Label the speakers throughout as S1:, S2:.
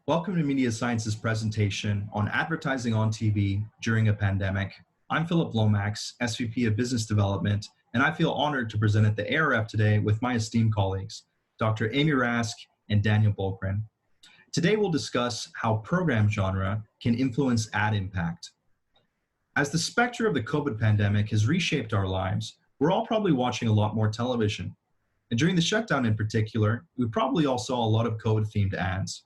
S1: Welcome to Media Science's presentation on advertising on TV during a pandemic. I'm Phillip Lomax, SVP of Business Development, and I feel honored to present at the ARF today with my esteemed colleagues, Dr. Amy Rask and Daniel Bulgrin. Today we'll discuss how program genre can influence ad impact. As the specter of the COVID pandemic has reshaped our lives, we're all probably watching a lot more television. And during the shutdown in particular, we probably all saw a lot of COVID-themed ads.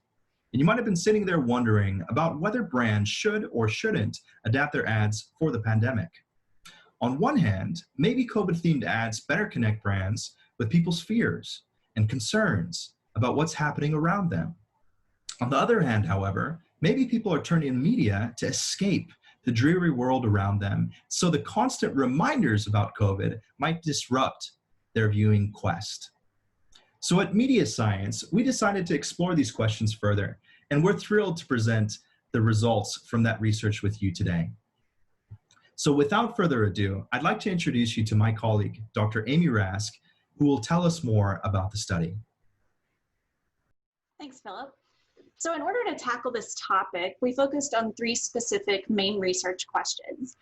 S1: And you might have been sitting there wondering about whether brands should or shouldn't adapt their ads for the pandemic. On one hand, maybe COVID-themed ads better connect brands with people's fears and concerns about what's happening around them. On the other hand, however, maybe people are turning to media to escape the dreary world around them, so the constant reminders about COVID might disrupt their viewing quest. So at Media Science, we decided to explore these questions further, and we're thrilled to present the results from that research with you today. So without further ado, I'd like to introduce you to my colleague, Dr. Amy Rask, who will tell us more about the study.
S2: Thanks, Phillip. So in order to tackle this topic, we focused on three specific main research questions.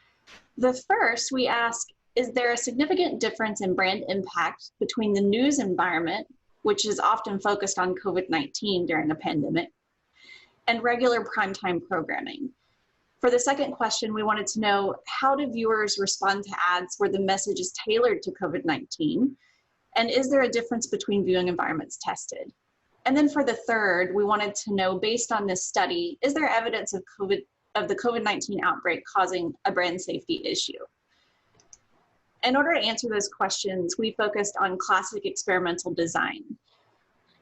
S2: The first, we ask, is there a significant difference in brand impact between the news environment, which is often focused on COVID-19 during a pandemic, and regular primetime programming? For the second question, we wanted to know, how do viewers respond to ads where the message is tailored to COVID-19? And is there a difference between viewing environments tested? And then for the third, we wanted to know, based on this study, is there evidence of the COVID-19 outbreak causing a brand safety issue? In order to answer those questions, we focused on classic experimental design.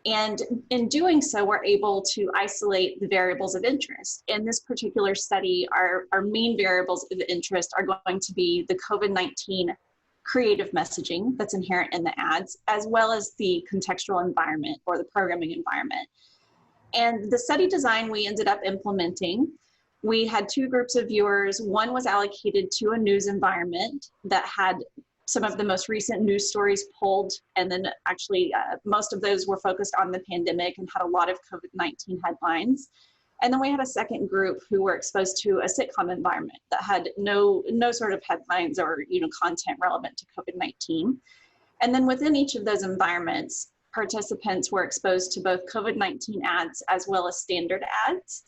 S2: And in doing so, we're able to isolate the variables of interest. In this particular study, our main variables of interest are going to be the COVID-19 creative messaging that's inherent in the ads, as well as the contextual environment or the programming environment. And the study design we ended up implementing, we had two groups of viewers. One was allocated to a news environment that had some of the most recent news stories pulled, and then actually most of those were focused on the pandemic and had a lot of COVID-19 headlines. And then we had a second group who were exposed to a sitcom environment that had no sort of headlines or content relevant to COVID-19. And then within each of those environments, participants were exposed to both COVID-19 ads as well as standard ads.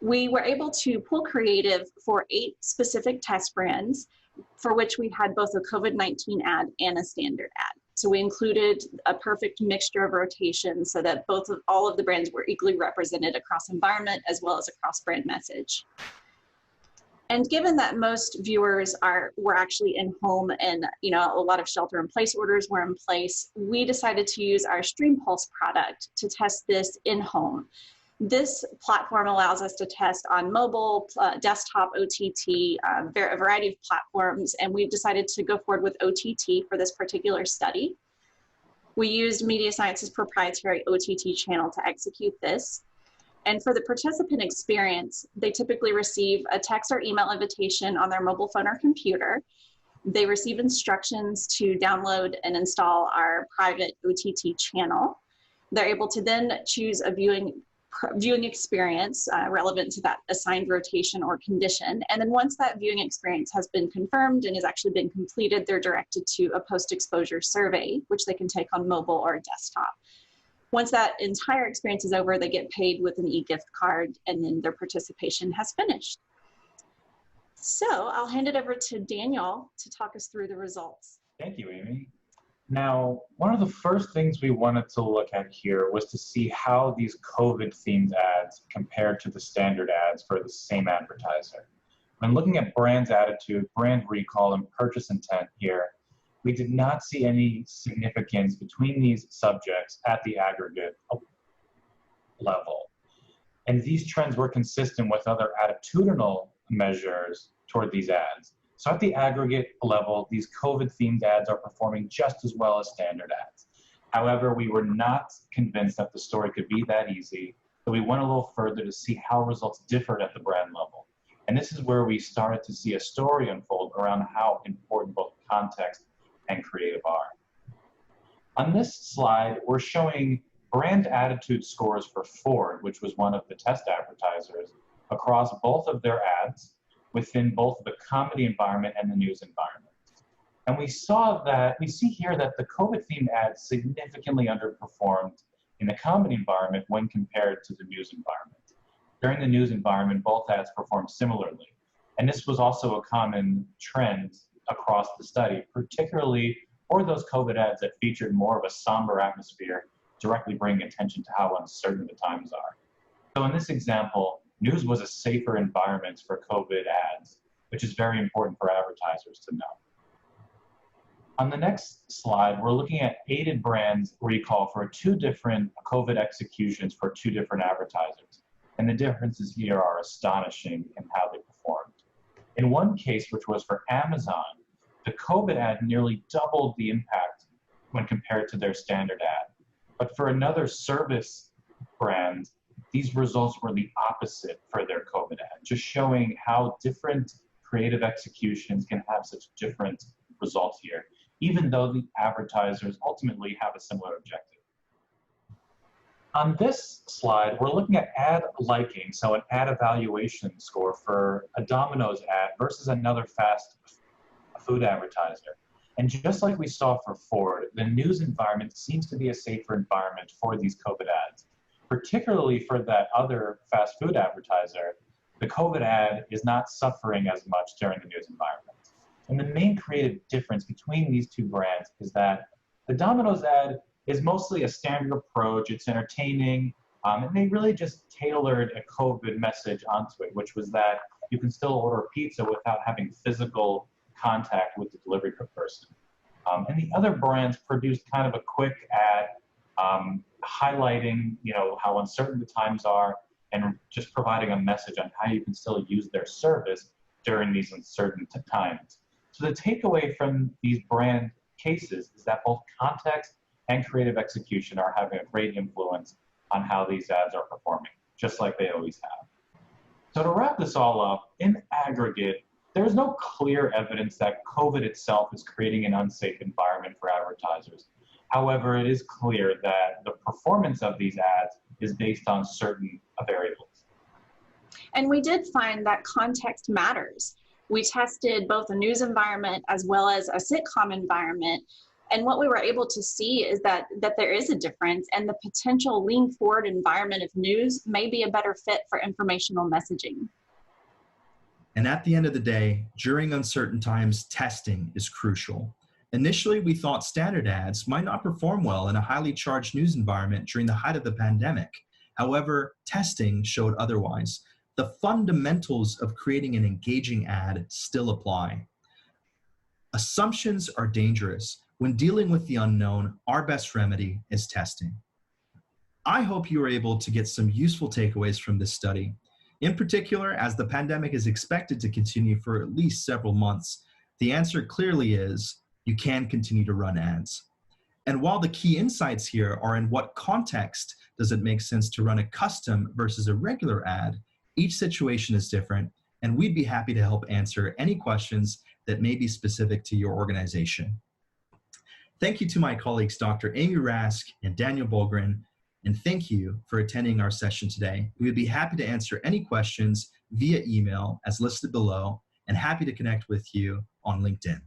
S2: We were able to pull creative for 8 specific test brands for which we had both a COVID-19 ad and a standard ad. So we included a perfect mixture of rotation so that all of the brands were equally represented across environment as well as across brand message. And given that most viewers were actually in home and a lot of shelter-in-place orders were in place, we decided to use our StreamPulse product to test this in-home. This platform allows us to test on mobile, desktop, OTT, a variety of platforms, and we've decided to go forward with OTT for this particular study. We used Media Science's proprietary OTT channel to execute this. And for the participant experience, they typically receive a text or email invitation on their mobile phone or computer. They receive instructions to download and install our private OTT channel. They're able to then choose a viewing experience relevant to that assigned rotation or condition. And then once that viewing experience has been confirmed and has actually been completed, they're directed to a post-exposure survey, which they can take on mobile or desktop. Once that entire experience is over, they get paid with an e-gift card, and then their participation has finished. So I'll hand it over to Daniel to talk us through the results.
S3: Thank you, Amy. Now, one of the first things we wanted to look at here was to see how these COVID-themed ads compared to the standard ads for the same advertiser. When looking at brand's attitude, brand recall, and purchase intent here, we did not see any significance between these subjects at the aggregate level. And these trends were consistent with other attitudinal measures toward these ads. So at the aggregate level, these COVID-themed ads are performing just as well as standard ads. However, we were not convinced that the story could be that easy, so we went a little further to see how results differed at the brand level. And this is where we started to see a story unfold around how important both context and creative are. On this slide, we're showing brand attitude scores for Ford, which was one of the test advertisers, across both of their ads within both the comedy environment and the news environment. And we see here that the COVID-themed ads significantly underperformed in the comedy environment when compared to the news environment. During the news environment, both ads performed similarly. And this was also a common trend across the study, particularly for those COVID ads that featured more of a somber atmosphere, directly bringing attention to how uncertain the times are. So in this example, news was a safer environment for COVID ads, which is very important for advertisers to know. On the next slide, we're looking at aided brands recall for 2 different COVID executions for 2 different advertisers. And the differences here are astonishing in how they performed. In one case, which was for Amazon, the COVID ad nearly doubled the impact when compared to their standard ad. But for another service brand, these results were the opposite for their COVID ad, just showing how different creative executions can have such different results here, even though the advertisers ultimately have a similar objective. On this slide, we're looking at ad liking, so an ad evaluation score for a Domino's ad versus another fast food advertiser. And just like we saw for Ford, the news environment seems to be a safer environment for these COVID ads. Particularly for that other fast food advertiser, the COVID ad is not suffering as much during the news environment. And the main creative difference between these 2 brands is that the Domino's ad is mostly a standard approach, it's entertaining, and they really just tailored a COVID message onto it, which was that you can still order pizza without having physical contact with the delivery person. And the other brands produced kind of a quick ad highlighting, how uncertain the times are and just providing a message on how you can still use their service during these uncertain times. So the takeaway from these brand cases is that both context and creative execution are having a great influence on how these ads are performing, just like they always have. So to wrap this all up, in aggregate, there is no clear evidence that COVID itself is creating an unsafe environment for advertisers. However, it is clear that the performance of these ads is based on certain variables.
S2: And we did find that context matters. We tested both a news environment as well as a sitcom environment. And what we were able to see is that there is a difference, and the potential lean forward environment of news may be a better fit for informational messaging.
S1: And at the end of the day, during uncertain times, testing is crucial. Initially, we thought standard ads might not perform well in a highly charged news environment during the height of the pandemic. However, testing showed otherwise. The fundamentals of creating an engaging ad still apply. Assumptions are dangerous. When dealing with the unknown, our best remedy is testing. I hope you were able to get some useful takeaways from this study. In particular, as the pandemic is expected to continue for at least several months, the answer clearly is you can continue to run ads. And while the key insights here are in what context does it make sense to run a custom versus a regular ad, each situation is different, and we'd be happy to help answer any questions that may be specific to your organization. Thank you to my colleagues, Dr. Amy Rask and Daniel Bulgrin, and thank you for attending our session today. We would be happy to answer any questions via email as listed below, and happy to connect with you on LinkedIn.